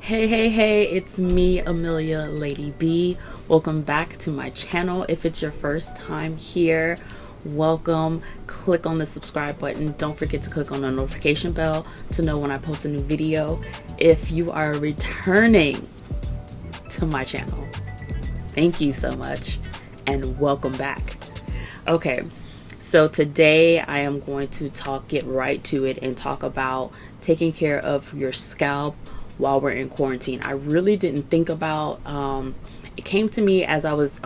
Hey, it's me, Amelia Lady B. Welcome back to my channel. If it's your first time here, welcome. Click on the subscribe button. Don't forget to click on the notification bell to know when I post a new video. If you are returning to my channel, thank you so much and welcome back. Okay, so today I am going to get right to it and talk about taking care of your scalp while we're in quarantine. I really didn't think about it came to me as I was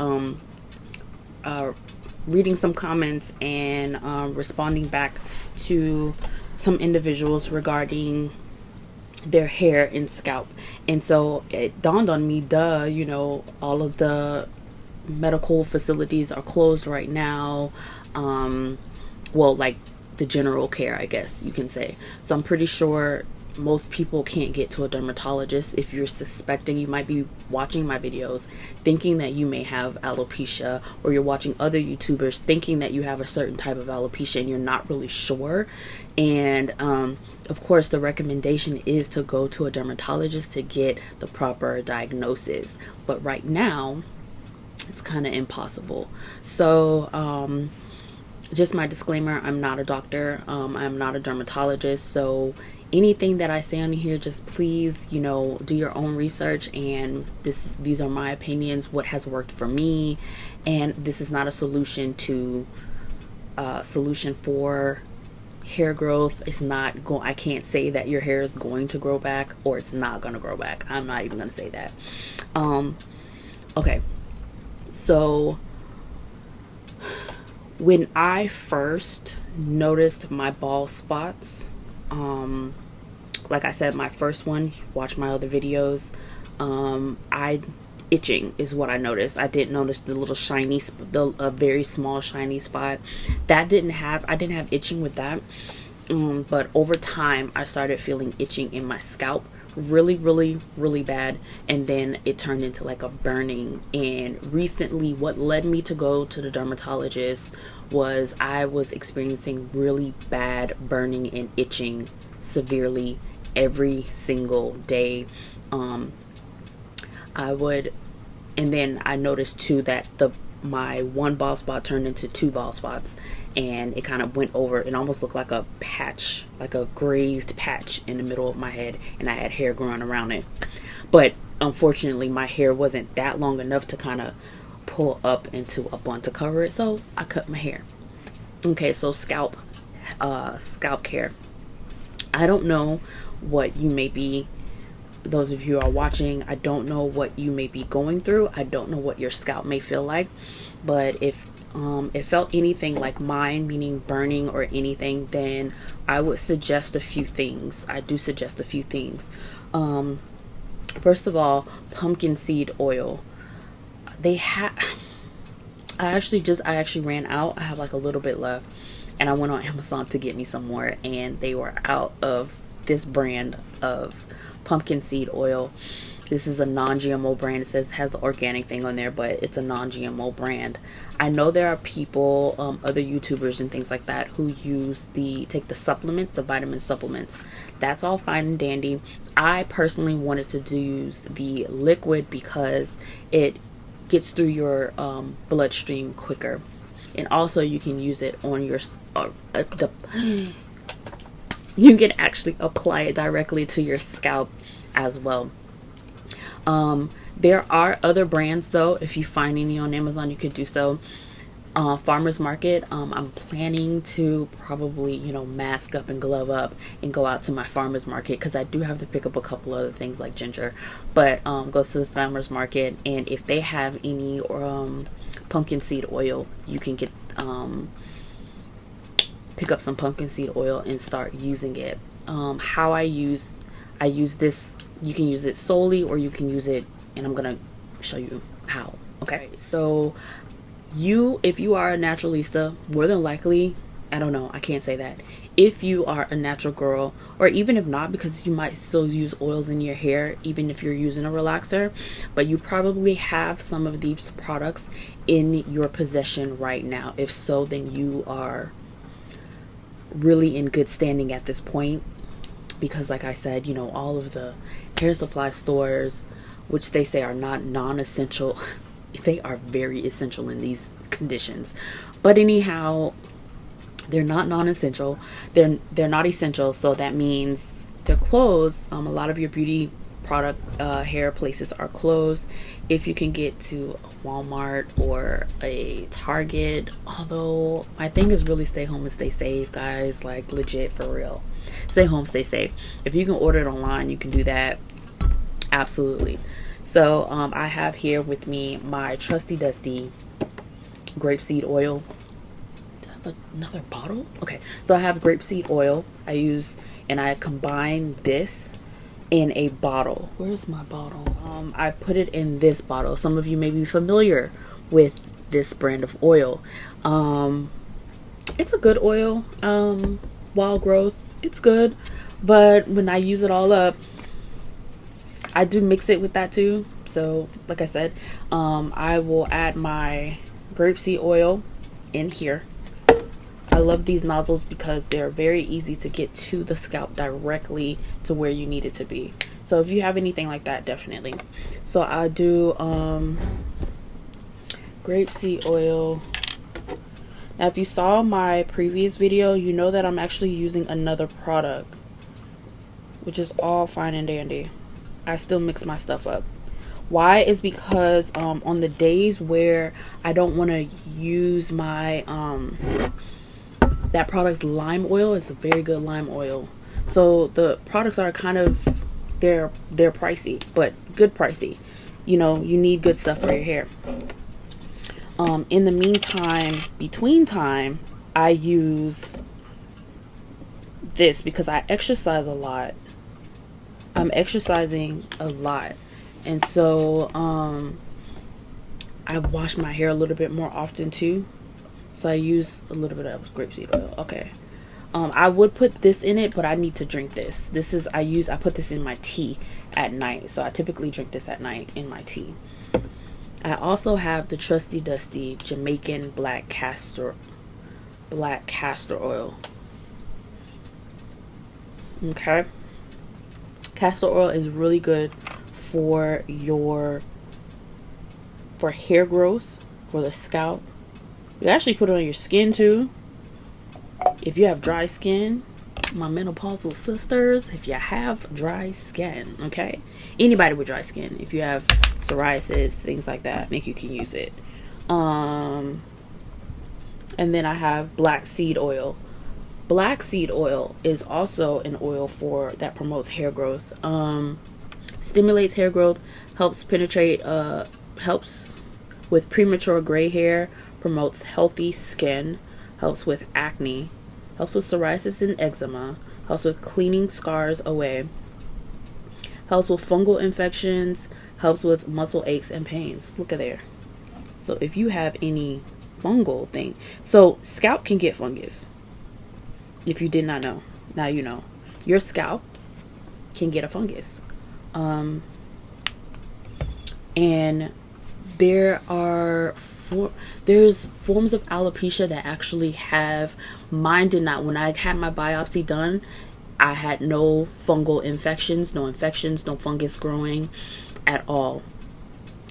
reading some comments and responding back to some individuals regarding their hair and scalp. And so it dawned on me, all of the medical facilities are closed right now. Like the general care, I guess you can say. So I'm pretty sure most people can't get to a dermatologist. If you're suspecting, you might be watching my videos thinking that you may have alopecia, or you're watching other YouTubers thinking that you have a certain type of alopecia and you're not really sure. And of course, the recommendation is to go to a dermatologist to get the proper diagnosis. But right now, it's kind of impossible. So just my disclaimer, I'm not a doctor. I'm not a dermatologist. So anything that I say on here, just please, do your own research. And these are my opinions, what has worked for me. And this is not a solution for hair growth. It's not I can't say that your hair is going to grow back or it's not going to grow back. I'm not even going to say that. Okay. So when I first noticed my bald spots, like I said, my first one, watch my other videos, itching is what I noticed. I didn't notice the little shiny, a very small shiny spot. I didn't have itching with that. But over time, I started feeling itching in my scalp really bad, and then it turned into like a burning. And recently, what led me to go to the dermatologist was I was experiencing really bad burning and itching severely every single day. And then I noticed too that my one bald spot turned into two bald spots, and it kind of went over. It almost looked like a patch, like a grazed patch in the middle of my head, and I had hair growing around it. But unfortunately, my hair wasn't that long enough to kind of pull up into a bun to cover it, so I cut my hair. Okay, so scalp care. I don't know what you may be, those of you who are watching, I don't know what you may be going through. I don't know what your scalp may feel like, but if it felt anything like mine, meaning burning or anything, then I would suggest a few things. I do suggest a few things. First of all, pumpkin seed oil. I actually ran out. I have like a little bit left, and I went on Amazon to get me some more, and they were out of this brand of pumpkin seed oil. This is a non-GMO brand. It says it has the organic thing on there, but it's a non-GMO brand. I know there are people, other YouTubers and things like that, who take the supplements, the vitamin supplements. That's all fine and dandy. I personally wanted to use the liquid because it gets through your bloodstream quicker, and also you can use it on your you can actually apply it directly to your scalp as well. There are other brands though. If you find any on Amazon, you could do so. Farmers Market, I'm planning to probably mask up and glove up and go out to my farmers market, because I do have to pick up a couple other things like ginger. But go to the farmers market, and if they have any pumpkin seed oil, you can get pick up some pumpkin seed oil and start using it. How I use this, you can use it solely or you can use it, and I'm gonna show you how. Okay, so if you are a naturalista, more than likely, I don't know, I can't say that. If you are a natural girl, or even if not, because you might still use oils in your hair even if you're using a relaxer, but you probably have some of these products in your possession right now. If so, then you are really in good standing at this point, because like I said, all of the hair supply stores, which they say are not non-essential, they are very essential in these conditions. But anyhow, they're not non-essential. They're not essential, so that means they're closed. A lot of your beauty product hair places are closed. If you can get to a Walmart or a Target, although my thing is really stay home and stay safe, guys. Like, legit, for real. Stay home, stay safe. If you can order it online, you can do that. Absolutely. So I have here with me my trusty dusty grapeseed oil. Do I have another bottle? Okay, so I have grapeseed oil I use, and I combine this in a bottle. Where's my bottle? I put it in this bottle. Some of you may be familiar with this brand of oil. It's a good oil. Wild growth, it's good, but when I use it all up, I do mix it with that too. So like I said, I will add my grapeseed oil in here. I love these nozzles because they're very easy to get to the scalp directly to where you need it to be. So if you have anything like that, definitely. So I do grapeseed oil. Now if you saw my previous video, you know that I'm actually using another product, which is all fine and dandy. I still mix my stuff up. Why is because on the days where I don't want to use my that product's lime oil, is a very good lime oil. So the products are kind of, they're pricey, but good pricey. You know, you need good stuff for your hair. In the meantime, between time, I use this because I exercise a lot. I'm exercising a lot, and so I wash my hair a little bit more often too. So I use a little bit of grapeseed oil. Okay. I would put this in it, but I need to drink this. I put this in my tea at night. So I typically drink this at night in my tea. I also have the trusty dusty Jamaican black castor oil. Okay. Castor oil is really good for hair growth, for the scalp. You actually put it on your skin too. If you have dry skin, my menopausal sisters, if you have dry skin, okay? Anybody with dry skin, if you have psoriasis, things like that, I think you can use it. And then I have black seed oil. Black seed oil is also an oil that promotes hair growth. Stimulates hair growth, helps with premature gray hair, promotes healthy skin, helps with acne, helps with psoriasis and eczema, helps with cleaning scars away, helps with fungal infections, helps with muscle aches and pains. Look at there. So if you have any fungal thing, so scalp can get fungus. If you did not know, now you know. Your scalp can get a fungus. And there's forms of alopecia that actually have, mine did not. When I had my biopsy done, I had no fungal infections, no fungus growing at all.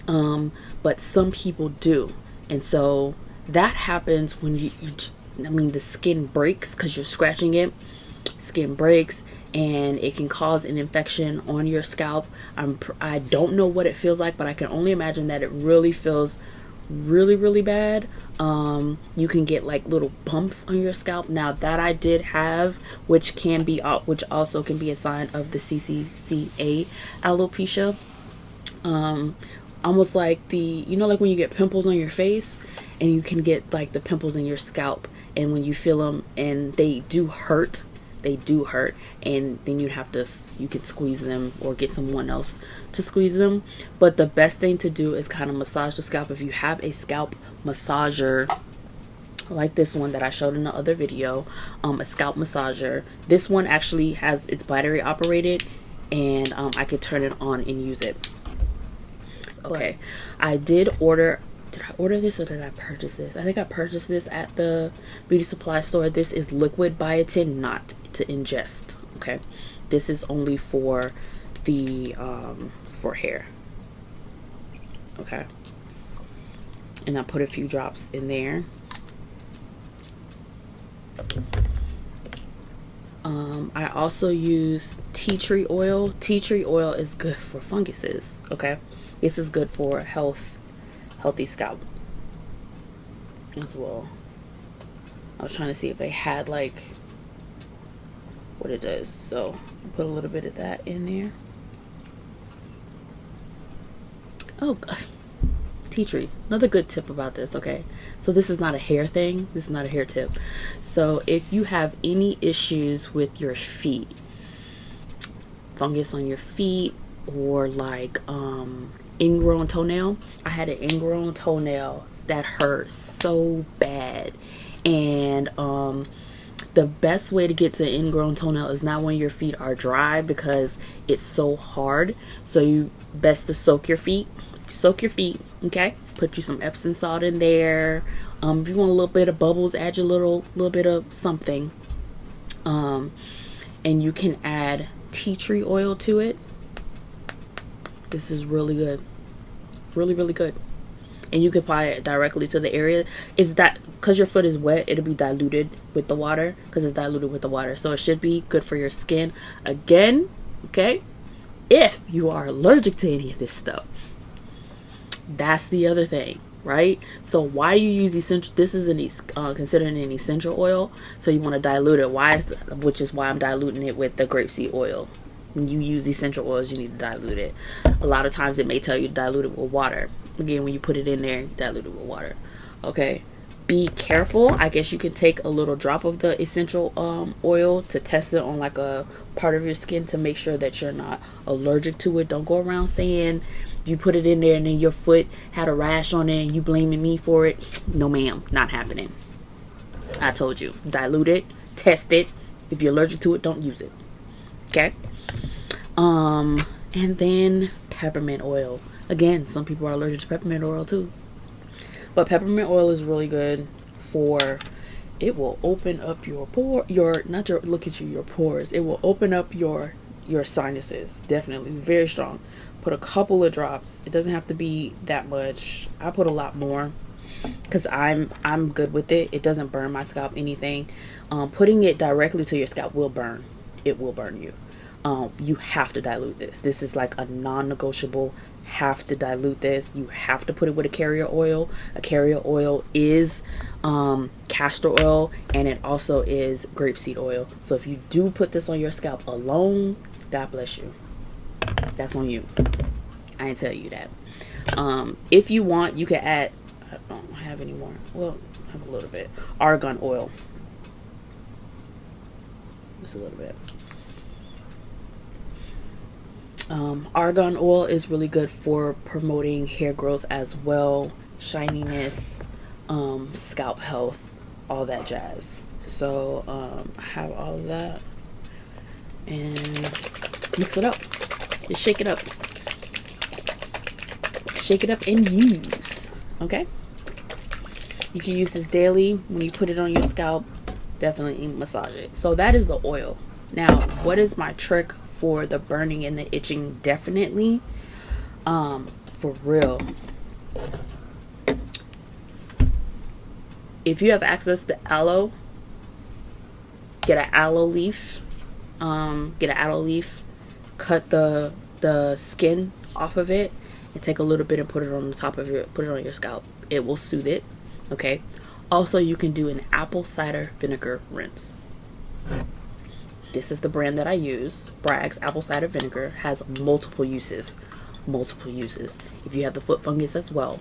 But some people do. And so that happens when the skin breaks because you're scratching it. Skin breaks and it can cause an infection on your scalp. I don't know what it feels like, but I can only imagine that it really feels really, really bad. You can get like little bumps on your scalp. Now that I did have, which also can be a sign of the CCCA alopecia. Almost like like when you get pimples on your face, and you can get like the pimples in your scalp, and when you feel them, and they do hurt, and then you can squeeze them or get someone else to squeeze them. But the best thing to do is kind of massage the scalp. If you have a scalp massager like this one that I showed in the other video, a scalp massager, this one actually it's battery operated, and I could turn it on and use it. Okay, did I order this or did I purchase this? I think I purchased this at the beauty supply store. This is liquid biotin, not to ingest. Okay, this is only for the for hair. Okay, and I put a few drops in there. I also use tea tree oil. Tea tree oil is good for funguses. Okay, this is good for healthy scalp as well. I was trying to see if they had like what it does, so I put a little bit of that in there. Oh God. Tea tree. Another good tip about this, okay? So this is not a hair thing. This is not a hair tip. So if you have any issues with your feet, fungus on your feet, or like ingrown toenail. I had an ingrown toenail that hurt so bad. And the best way to get to an ingrown toenail is not when your feet are dry, because it's so hard. So you best to soak your feet. Soak your feet, okay? Put you some Epsom salt in there. If you want a little bit of bubbles, add your little bit of something. And you can add tea tree oil to it. This is really good. Really, really good. And you can apply it directly to the area. Is that because your foot is wet, it'll be diluted with the water, because it's diluted with the water. So it should be good for your skin. Again, okay? If you are allergic to any of this stuff. That's the other thing, right? So why you use essential? This is considered an essential oil, so you want to dilute it. Which is why I'm diluting it with the grapeseed oil. When you use essential oils, you need to dilute it. A lot of times it may tell you to dilute it with water. Again, when you put it in there, dilute it with water. Okay, be careful. I guess you can take a little drop of the essential oil to test it on like a part of your skin to make sure that you're not allergic to it. Don't go around saying you put it in there and then your foot had a rash on it and you blaming me for it. No ma'am, not happening. I told you, dilute it, test it. If you're allergic to it, don't use it. Okay. And then peppermint oil. Again, some people are allergic to peppermint oil too, but peppermint oil is really good for, it will open up your pores. Your pores. It will open up your sinuses. Definitely. It's very strong. Put a couple of drops. It doesn't have to be that much. I put a lot more because I'm good with it. It doesn't burn my scalp anything. Putting it directly to your scalp will burn. It will burn you. You have to dilute this. This is like a non-negotiable. Have to dilute this. You have to put it with a carrier oil. A carrier oil is castor oil, and it also is grapeseed oil. So if you do put this on your scalp alone, God bless you. That's on you. I didn't tell you that. If you want, you can add, I don't have any more. Well, I have a little bit. Argan oil. Just a little bit. Argan oil is really good for promoting hair growth as well, shininess, scalp health, all that jazz. So I have all of that, and mix it up. Just shake it up. Shake it up and use. Okay? You can use this daily. When you put it on your scalp, definitely massage it. So that is the oil. Now, what is my trick for the burning and the itching? Definitely, for real, if you have access to aloe, get an aloe leaf. Cut the skin off of it and take a little bit and put it on the top of put it on your scalp. It will soothe it. Okay. Also, you can do an apple cider vinegar rinse. This is the brand that I use. Bragg's apple cider vinegar has multiple uses. If you have the foot fungus as well,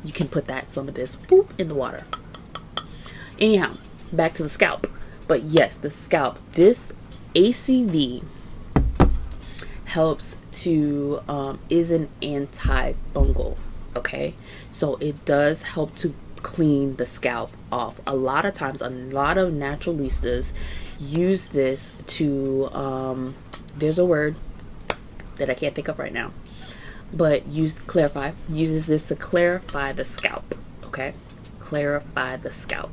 you can put some of this in the water. Anyhow, back to the scalp. But yes, the scalp. This ACV helps to is an antifungal. Okay, so it does help to clean the scalp off. A lot of times, a lot of naturalistas use this to there's a word that I can't think of right now, but uses this to clarify the scalp. Okay, clarify the scalp.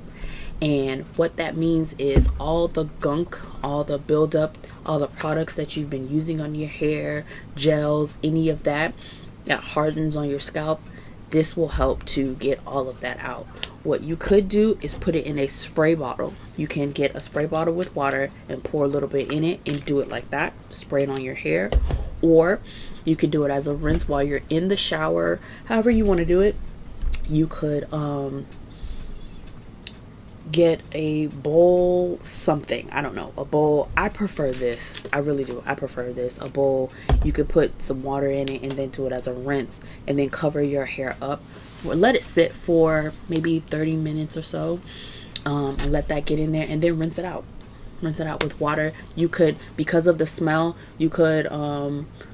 And what that means is all the gunk, all the buildup, all the products that you've been using on your hair, gels, any of that hardens on your scalp, this will help to get all of that out. What you could do is put it in a spray bottle. You can get a spray bottle with water and pour a little bit in it and do it like that. Spray it on your hair. Or you could do it as a rinse while you're in the shower. However you want to do it. You could get a bowl, something, I don't know, a bowl. I prefer this, I really do. I prefer this, a bowl. You could put some water in it and then do it as a rinse, and then cover your hair up, let it sit for maybe 30 minutes or so, and let that get in there, and then rinse it out with water. You could, because of the smell, you could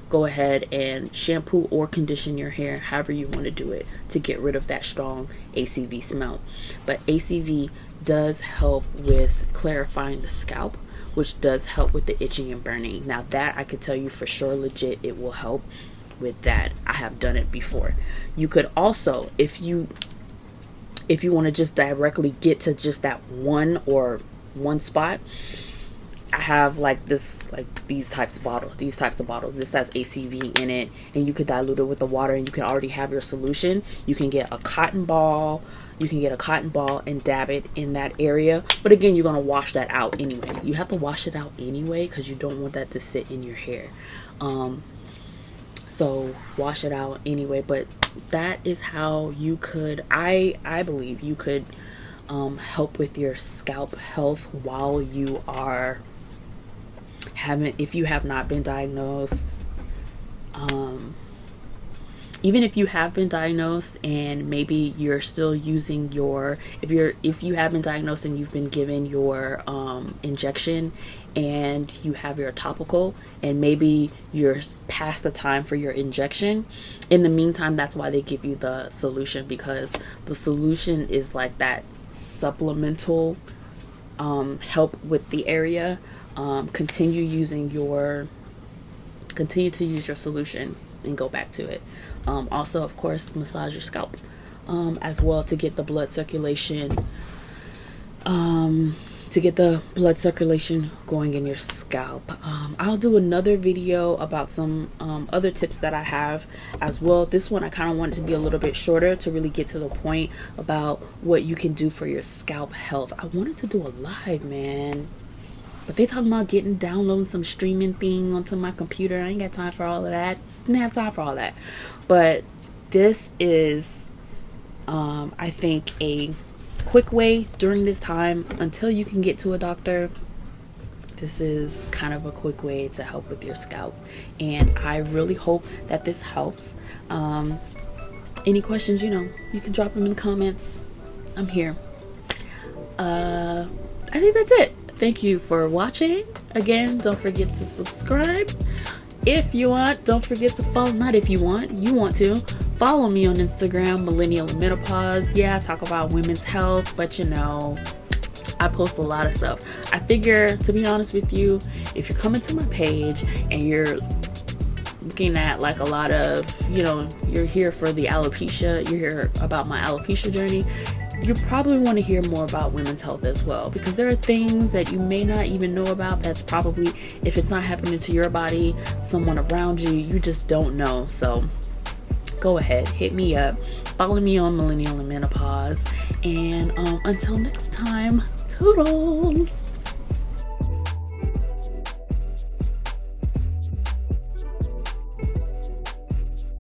go ahead and shampoo or condition your hair however you want to do it to get rid of that strong ACV smell. But ACV does help with clarifying the scalp, which does help with the itching and burning. Now that I could tell you for sure, legit, it will help with that. I have done it before. You could also, if you want to just directly get to just that one spot, I have these types of bottles. This has ACV in it, and you could dilute it with the water, and you can already have your solution. You can get a cotton ball. And dab it in that area. But again, you're going to wash that out anyway. You have to wash it out anyway because you don't want that to sit in your hair. So wash it out anyway. But that is how you could, I believe you could help with your scalp health while you are if you have not been diagnosed. Even if you have been diagnosed and maybe you're still using if you have been diagnosed and you've been given your injection and you have your topical and maybe you're past the time for your injection, in the meantime, that's why they give you the solution, because the solution is like that supplemental help with the area. Continue to use your solution and go back to it. Also, of course, massage your scalp as well to get the blood circulation going in your scalp. I'll do another video about some other tips that I have as well. This one I kind of wanted to be a little bit shorter to really get to the point about what you can do for your scalp health. I wanted to do a live, man, but they talking about downloading some streaming thing onto my computer. I ain't got time for all of that. Didn't have time for all that. But this is, I think, a quick way during this time until you can get to a doctor. This is kind of a quick way to help with your scalp. And I really hope that this helps. Any questions, you can drop them in the comments. I'm here. I think that's it. Thank you for watching. Again, don't forget to subscribe. If you want, don't forget to follow. Not if you want, you want to. Follow me on Instagram, Millennial and Menopause. Yeah, I talk about women's health, but I post a lot of stuff. I figure, to be honest with you, if you're coming to my page and you're looking at like a lot of, you're here for the alopecia, you're here about my alopecia journey, you probably want to hear more about women's health as well, because there are things that you may not even know about that's probably, if it's not happening to your body, someone around you, you just don't know. So go ahead, hit me up, follow me on Millennial and Menopause, and until next time, toodles.